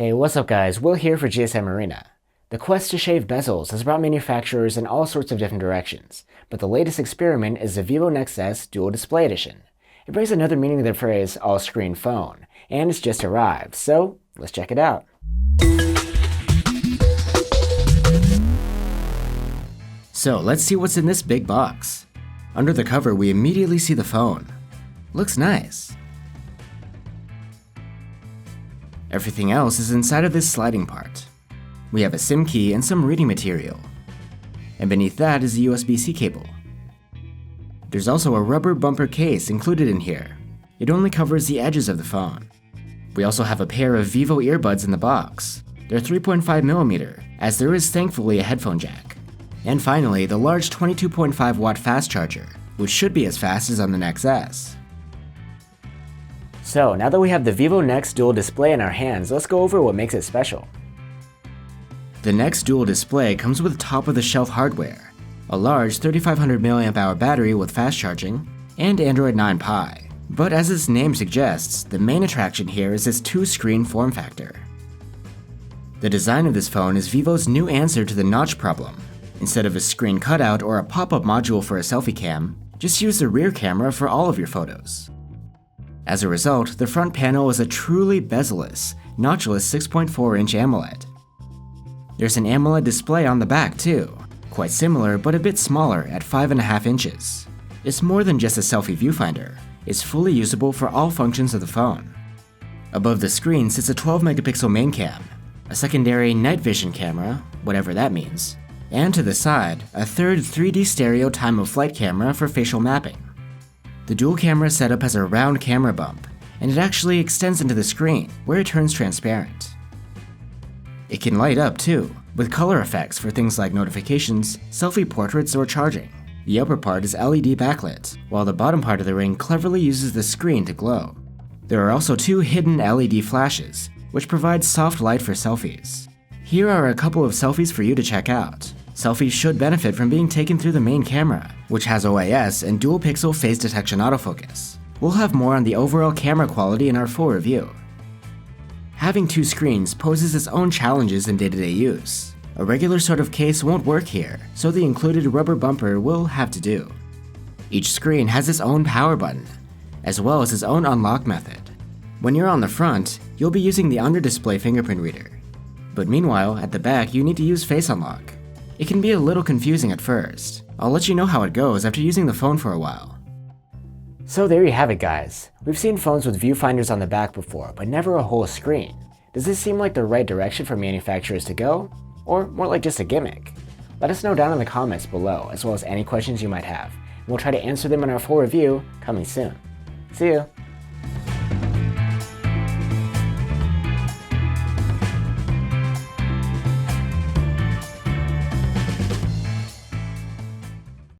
Hey, what's up guys, Will here for GSM Arena. The quest to shave bezels has brought manufacturers in all sorts of different directions, but the latest experiment is the Vivo Nex Dual Display Edition. It brings another meaning to the phrase all-screen phone, and it's just arrived, so let's check it out. So let's see what's in this big box. Under the cover we immediately see the phone. Looks nice. Everything else is inside of this sliding part. We have a SIM key and some reading material. And beneath that is a USB-C cable. There's also a rubber bumper case included in here. It only covers the edges of the phone. We also have a pair of Vivo earbuds in the box. They're 3.5mm, as there is thankfully a headphone jack. And finally, the large 22.5 watt fast charger, which should be as fast as on the Nex S. So now that we have the Vivo Nex Dual Display in our hands, let's go over what makes it special. The Nex Dual Display comes with top-of-the-shelf hardware, a large 3500 mAh battery with fast charging, and Android 9 Pie. But as its name suggests, the main attraction here is its two-screen form factor. The design of this phone is Vivo's new answer to the notch problem. Instead of a screen cutout or a pop-up module for a selfie cam, just use the rear camera for all of your photos. As a result, the front panel is a truly bezel-less, notchless 6.4-inch AMOLED. There's an AMOLED display on the back too, quite similar but a bit smaller at 5.5 inches. It's more than just a selfie viewfinder, it's fully usable for all functions of the phone. Above the screen sits a 12-megapixel main cam, a secondary night vision camera, whatever that means, and to the side, a third 3D stereo time-of-flight camera for facial mapping. The dual camera setup has a round camera bump, and it actually extends into the screen, where it turns transparent. It can light up too, with color effects for things like notifications, selfie portraits, or charging. The upper part is LED backlit, while the bottom part of the ring cleverly uses the screen to glow. There are also two hidden LED flashes, which provide soft light for selfies. Here are a couple of selfies for you to check out. Selfies should benefit from being taken through the main camera, which has OIS and dual pixel phase detection autofocus. We'll have more on the overall camera quality in our full review. Having two screens poses its own challenges in day-to-day use. A regular sort of case won't work here, so the included rubber bumper will have to do. Each screen has its own power button, as well as its own unlock method. When you're on the front, you'll be using the under-display fingerprint reader. But meanwhile, at the back you need to use Face Unlock. It can be a little confusing at first. I'll let you know how it goes after using the phone for a while. So there you have it guys. We've seen phones with viewfinders on the back before, but never a whole screen. Does this seem like the right direction for manufacturers to go? Or more like just a gimmick? Let us know down in the comments below, as well as any questions you might have. We'll try to answer them in our full review coming soon. See you!